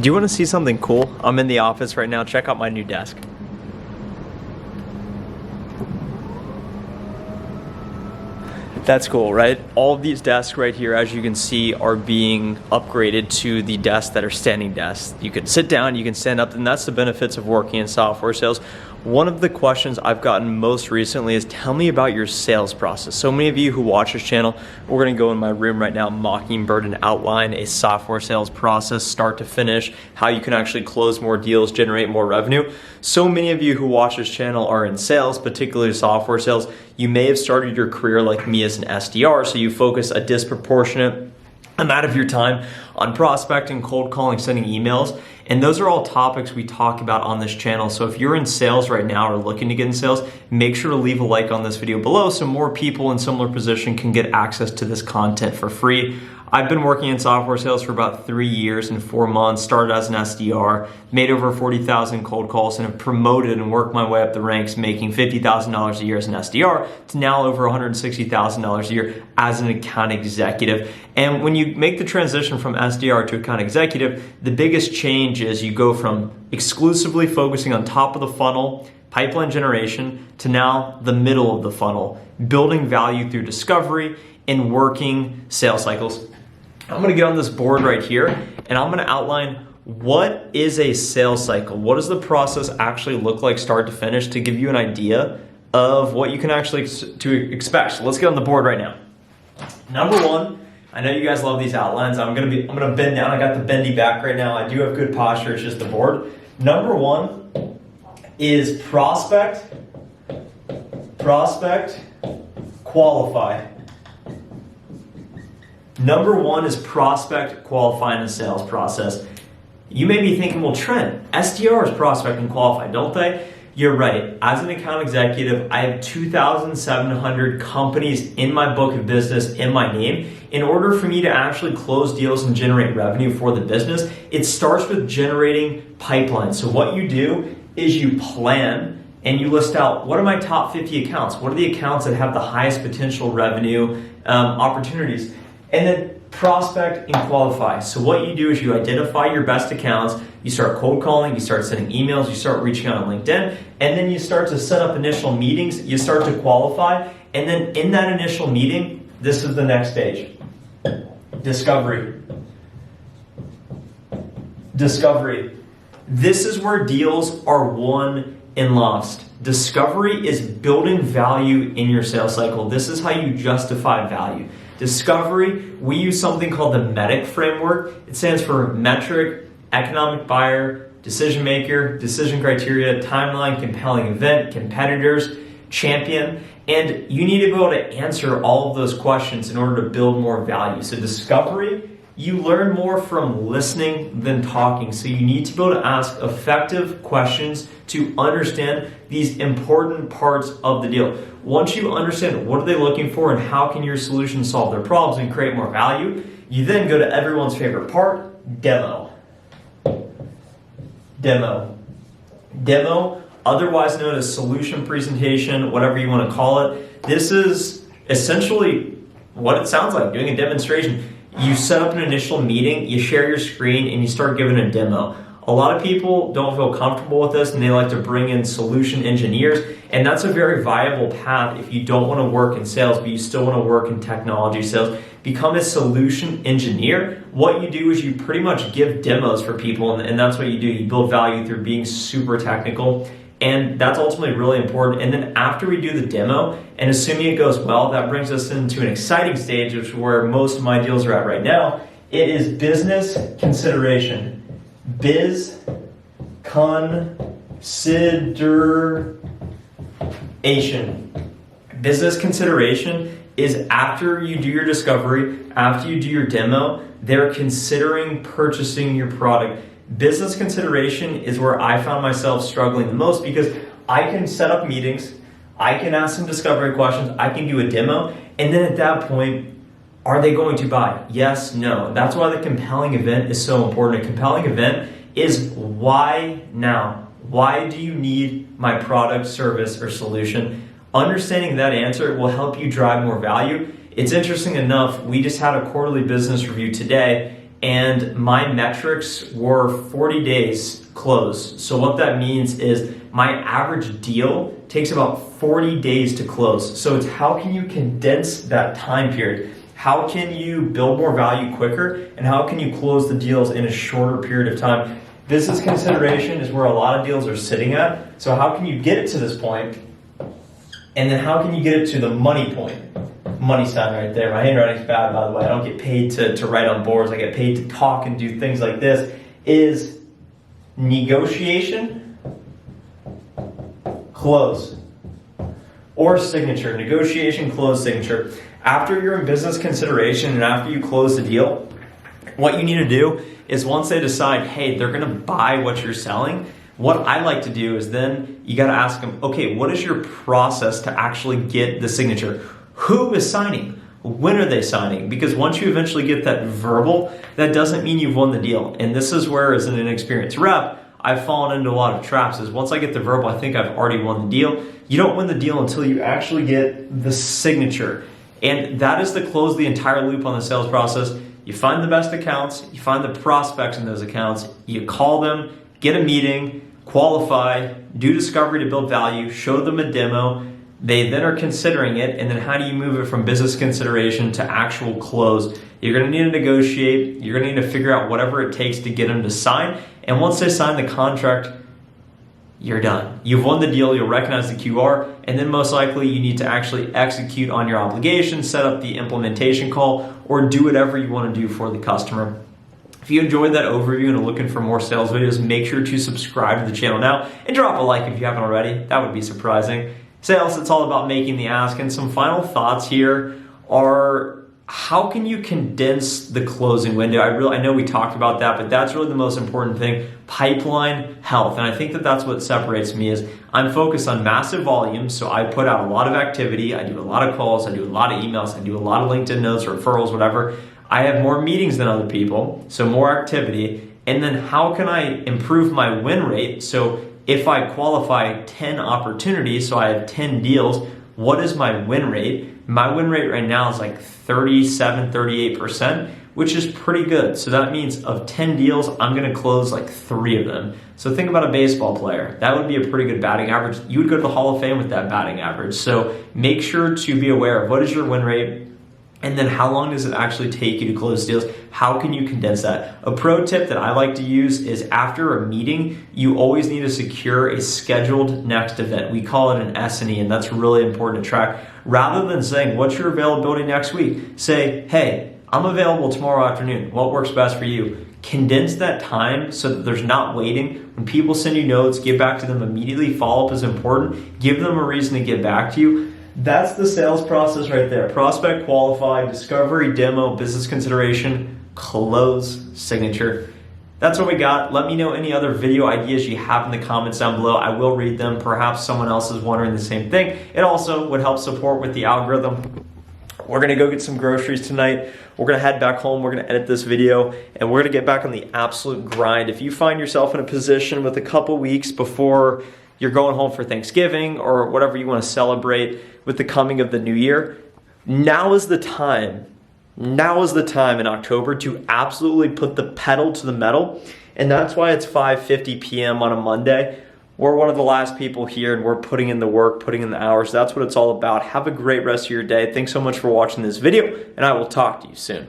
Do you want to see something cool? I'm in the office right now. Check out my new desk. That's cool, right? All of these desks right here, as you can see, are being upgraded to the desks that are standing desks. You can sit down, you can stand up, and that's the benefits of working in software sales. One of the questions I've gotten most recently is, tell me about your sales process. So many of you who watch this channel, we're gonna go in my room right now, Mockingbird, and outline a software sales process, start to finish, how you can actually close more deals, generate more revenue. So many of you who watch this channel are in sales, particularly software sales. You may have started your career like me as an SDR, so you focus a disproportionate amount of your time on prospecting, cold calling, sending emails. And those are all topics we talk about on this channel. So if you're in sales right now or looking to get in sales, make sure to leave a like on this video below so more people in similar position can get access to this content for free. I've been working in software sales for about 3 years and 4 months, started as an SDR, made over 40,000 cold calls, and have promoted and worked my way up the ranks, making $50,000 a year as an SDR to now over $160,000 a year as an account executive. And when you make the transition from SDR to account executive, the biggest change is you go from exclusively focusing on top of the funnel, pipeline generation, to now the middle of the funnel, building value through discovery and working sales cycles. I'm gonna get on this board right here and I'm gonna outline what is a sales cycle. What does the process actually look like start to finish to give you an idea of what you can actually expect. So let's get on the board right now. Number one, I know you guys love these outlines. I'm gonna bend down. I got the bendy back right now. I do have good posture, it's just the board. Number one is prospect, qualify. Number one is prospect, qualify in the sales process. You may be thinking, well, Trent, SDRs prospect and qualify, don't they? You're right. As an account executive, I have 2,700 companies in my book of business in my name. In order for me to actually close deals and generate revenue for the business, it starts with generating pipelines. So what you do is you plan and you list out, what are my top 50 accounts? What are the accounts that have the highest potential revenue opportunities? And then prospect and qualify. So what you do is you identify your best accounts, you start cold calling, you start sending emails, you start reaching out on LinkedIn, and then you start to set up initial meetings, you start to qualify, and then in that initial meeting, this is the next stage. Discovery. This is where deals are won and lost. Discovery is building value in your sales cycle. This is how you justify value. Discovery, we use something called the MEDIC framework. It stands for metric, economic buyer, decision maker, decision criteria, timeline, compelling event, competitors, champion. And you need to be able to answer all of those questions in order to build more value. So discovery, you learn more from listening than talking. So you need to be able to ask effective questions to understand these important parts of the deal. Once you understand what are they looking for and how can your solution solve their problems and create more value, you then go to everyone's favorite part, demo. Demo, otherwise known as solution presentation, whatever you want to call it. This is essentially what it sounds like, doing a demonstration. You set up an initial meeting, you share your screen, and you start giving a demo. A lot of people don't feel comfortable with this and they like to bring in solution engineers, and that's a very viable path if you don't want to work in sales but you still want to work in technology sales. Become a solution engineer. What you do is you pretty much give demos for people, and that's what you do. You build value through being super technical, and that's ultimately really important. And then after we do the demo, and assuming it goes well, that brings us into an exciting stage, which is where most of my deals are at right now. It is business consideration. Business consideration is after you do your discovery, after you do your demo, they're considering purchasing your product. Business consideration is where I found myself struggling the most because I can set up meetings, I can ask some discovery questions, I can do a demo, and then at that point, are they going to buy? Yes, no. That's why the compelling event is so important. A compelling event is why now? Why do you need my product, service, or solution? Understanding that answer will help you drive more value. It's interesting enough, we just had a quarterly business review today, and my metrics were 40 days close. So what that means is my average deal takes about 40 days to close. So it's how can you condense that time period? How can you build more value quicker? And how can you close the deals in a shorter period of time? Business consideration is where a lot of deals are sitting at. So how can you get it to this point? And then how can you get it to the money point? Money sign right there. My handwriting's bad, by the way. I don't get paid to write on boards. I get paid to talk and do things like this. Is negotiation, close, or signature. Negotiation, close, signature. After you're in business consideration and after you close the deal, what you need to do is once they decide, hey, they're going to buy what you're selling, what I like to do is then you got to ask them, okay, what is your process to actually get the signature? Who is signing? When are they signing? Because once you eventually get that verbal, that doesn't mean you've won the deal. And this is where, as an inexperienced rep, I've fallen into a lot of traps. Is once I get the verbal, I think I've already won the deal. You don't win the deal until you actually get the signature. And that is to close the entire loop on the sales process. You find the best accounts, you find the prospects in those accounts, you call them, get a meeting, qualify, do discovery to build value, show them a demo. They then are considering it, and then how do you move it from business consideration to actual close? You're going to need to negotiate. You're going to need to figure out whatever it takes to get them to sign. And once they sign the contract, you're done. You've won the deal. You'll recognize the QR, and then most likely you need to actually execute on your obligation, set up the implementation call, or do whatever you want to do for the customer. If you enjoyed that overview and are looking for more sales videos, make sure to subscribe to the channel now and drop a like if you haven't already. That would be surprising. Sales, it's all about making the ask. And some final thoughts here are, how can you condense the closing window? I know we talked about that, but that's really the most important thing. Pipeline health. And I think that that's what separates me is I'm focused on massive volume. So I put out a lot of activity. I do a lot of calls. I do a lot of emails. I do a lot of LinkedIn notes, referrals, whatever. I have more meetings than other people, so more activity. And then how can I improve my win rate? So if I qualify 10 opportunities, so I have 10 deals, what is my win rate? My win rate right now is like 37, 38%, which is pretty good. So that means of 10 deals, I'm gonna close like 3 of them. So think about a baseball player. That would be a pretty good batting average. You would go to the Hall of Fame with that batting average. So make sure to be aware of what is your win rate, and then how long does it actually take you to close deals? How can you condense that? A pro tip that I like to use is after a meeting, you always need to secure a scheduled next event. We call it an S&E, and that's really important to track. Rather than saying, what's your availability next week? Say, hey, I'm available tomorrow afternoon. What works best for you? Condense that time so that there's not waiting. When people send you notes, get back to them immediately. Follow-up is important. Give them a reason to get back to you. That's the sales process right there. Prospect, qualify, discovery, demo, business consideration, close, signature. That's what we got. Let me know any other video ideas you have in the comments down below. I will read them. Perhaps someone else is wondering the same thing. It also would help support with the algorithm. We're going to go get some groceries tonight. We're going to head back home. We're going to edit this video, and we're going to get back on the absolute grind. If you find yourself in a position with a couple weeks before you're going home for Thanksgiving or whatever you want to celebrate with the coming of the new year, now is the time. Now is the time in October to absolutely put the pedal to the metal. And that's why it's 5:50 p.m. on a Monday. We're one of the last people here, and we're putting in the work, putting in the hours. That's what it's all about. Have a great rest of your day. Thanks so much for watching this video, and I will talk to you soon.